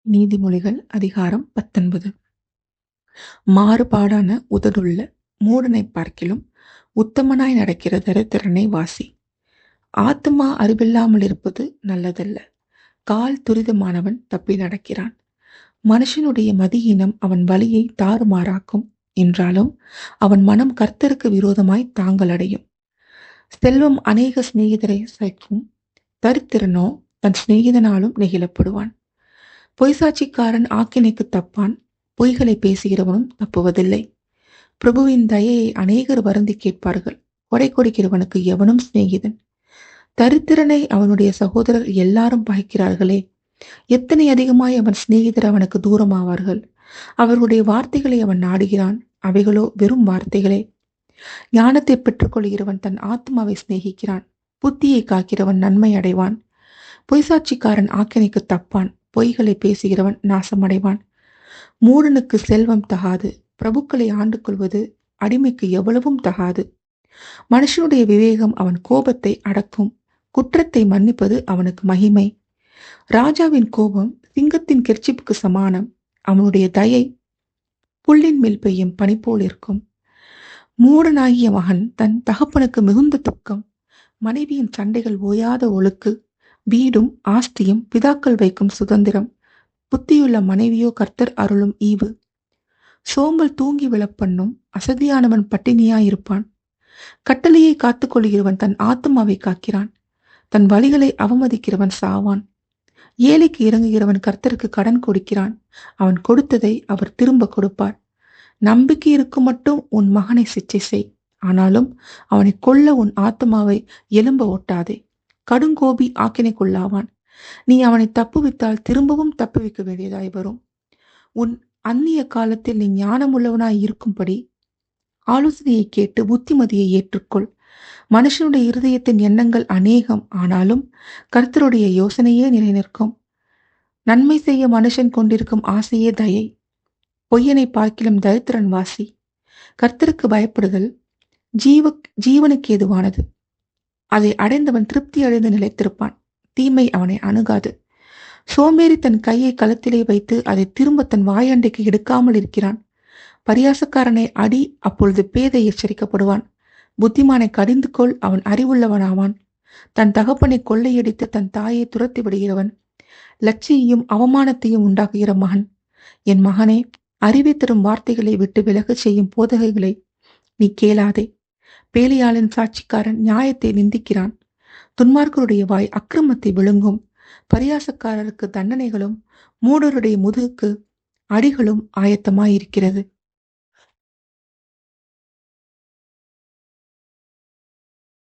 நீதிமொழிகள் அதிகாரம் 19. மாறுபாடான உதடுள்ள மூடனைப் பார்க்கிலும் உத்தமனாய் நடக்கிற தரித்திரனை வாசி. ஆத்துமா அறிவில்லாமல் இருப்பது நல்லதல்ல. கால் துரிதமானவன் தப்பி நடக்கிறான். மனுஷனுடைய மதியீனம் அவன் வழியை தாறுமாறாக்கும் என்றாலும் அவன் மனம் கர்த்தருக்கு விரோதமாய் தாங்கலடையும். செல்வம் அநேக சிநேகிதரை சேர்க்கும், தரித்திரனோ தன் சிநேகிதனாலும் நெகிழப்படுவான். பொய்சாட்சிக்காரன் ஆக்கினைக்கு தப்பான், பொய்களை பேசுகிறவனும் தப்புவதில்லை. பிரபுவின் தயையை அநேகர் வருந்தி கேட்பார்கள், கொடை கொடுக்கிறவனுக்கு எவனும் சிநேகிதன். தரித்திரனை அவனுடைய சகோதரர் எல்லாரும் பகைக்கிறார்களே, எத்தனை அதிகமாய் அவன் சிநேகிதர் அவனுக்கு தூரமாவார்கள். அவர்களுடைய வார்த்தைகளை அவன் நாடுகிறான், அவைகளோ வெறும் வார்த்தைகளே. ஞானத்தை பெற்றுக்கொள்கிறவன் தன் ஆத்மாவை சிநேகிக்கிறான், புத்தியை காக்கிறவன் நன்மை அடைவான். பொய்சாட்சிக்காரன் ஆக்கினைக்கு தப்பான், பொய்களை பேசுகிறவன் நாசமடைவான். மூடனுக்கு செல்வம் தகாது, பிரபுக்களை ஆண்டு கொள்வது அடிமைக்கு எவ்வளவும் தகாது. மனுஷனுடைய விவேகம் அவன் கோபத்தை அடக்கும், குற்றத்தை மன்னிப்பது அவனுக்கு மகிமை. ராஜாவின் கோபம் சிங்கத்தின் கெர்ச்சிப்புக்கு சமானம், அவனுடைய தயை புல்லின் மேல் பெய்யும் பனி போல் இருக்கும். மூடனாகிய மகன் தன் தகப்பனுக்கு மிகுந்த துக்கம், மனைவியின் சண்டைகள் ஓயாத ஒழுக்கு. வீடும் ஆஸ்தியும் பிதாக்கள் வைக்கும் சுதந்திரம், புத்தியுள்ள மனைவியோ கர்த்தர் அருளும் ஈவு. சோம்பல் தூங்கி விழப்பண்ணும், அசதியானவன் பட்டினியாயிருப்பான். கட்டளையை காத்து கொள்கிறவன் தன் ஆத்மாவை காக்கிறான், தன் வழிகளை அவமதிக்கிறவன் சாவான். ஏழைக்கு இறங்குகிறவன் கர்த்தருக்கு கடன் கொடுக்கிறான், அவன் கொடுத்ததை அவர் திரும்ப கொடுப்பார். நம்பிக்கை இருக்கும் மட்டும் உன் மகனை சிச்சை செய், ஆனாலும் அவனை கொல்ல உன் ஆத்மாவை எலும்ப ஓட்டாதே. கடுங்கோபி ஆக்கினைக்குள்ளாவான், நீ அவனை தப்புவித்தால் திரும்பவும் தப்புவிக்க வேண்டியதாய் வரும். உன் அந்நிய காலத்தில் நீ ஞானமுள்ளவனாய் இருக்கும்படி ஆலோசனையை கேட்டு புத்திமதியை ஏற்றுக்கொள். மனுஷனுடைய இருதயத்தின் எண்ணங்கள் அநேகம், ஆனாலும் கர்த்தருடைய யோசனையே நிலைநிற்கும். நன்மை செய்ய மனுஷன் கொண்டிருக்கும் ஆசையே தயை, பொய்யனை பார்க்கிலும் தரித்திரன் வாசி. கர்த்தருக்கு பயப்படுதல் ஜீவனுக்கு ஏதுவானது, அதை அடைந்தவன் திருப்தி அடைந்து நிலைத்திருப்பான். தீமை அவனை அணுகாது. சோம்பேறி தன் கையை களத்திலே வைத்து அதை திரும்ப தன் வாயண்டைக்கு எடுக்காமல் இருக்கிறான். பரியாசக்காரனை அடி, அப்பொழுது பேதை எச்சரிக்கப்படுவான். புத்திமானை கடிந்து கொள், அவன் அறிவுள்ளவனாவான். தன் தகப்பனை கொள்ளையடித்து தன் தாயை துரத்தி விடுகிறவன் லட்சியையும் அவமானத்தையும் உண்டாக்குகிற மகன். என் மகனே, அறிவை தரும் வார்த்தைகளை விட்டு விலகச் செய்யும் போதகைகளை நீ கேளாதே. பேலியாளின் சாட்சிக்காரன் நியாயத்தை நிந்திக்கிறான், துன்மார்க்கருடைய வாய் அக்கிரமத்தை விழுங்கும். பரியாசக்காரருக்கு தண்டனைகளும் மூடருடைய முதுகுக்கு அடிகளும் ஆயத்தமாயிருக்கிறது.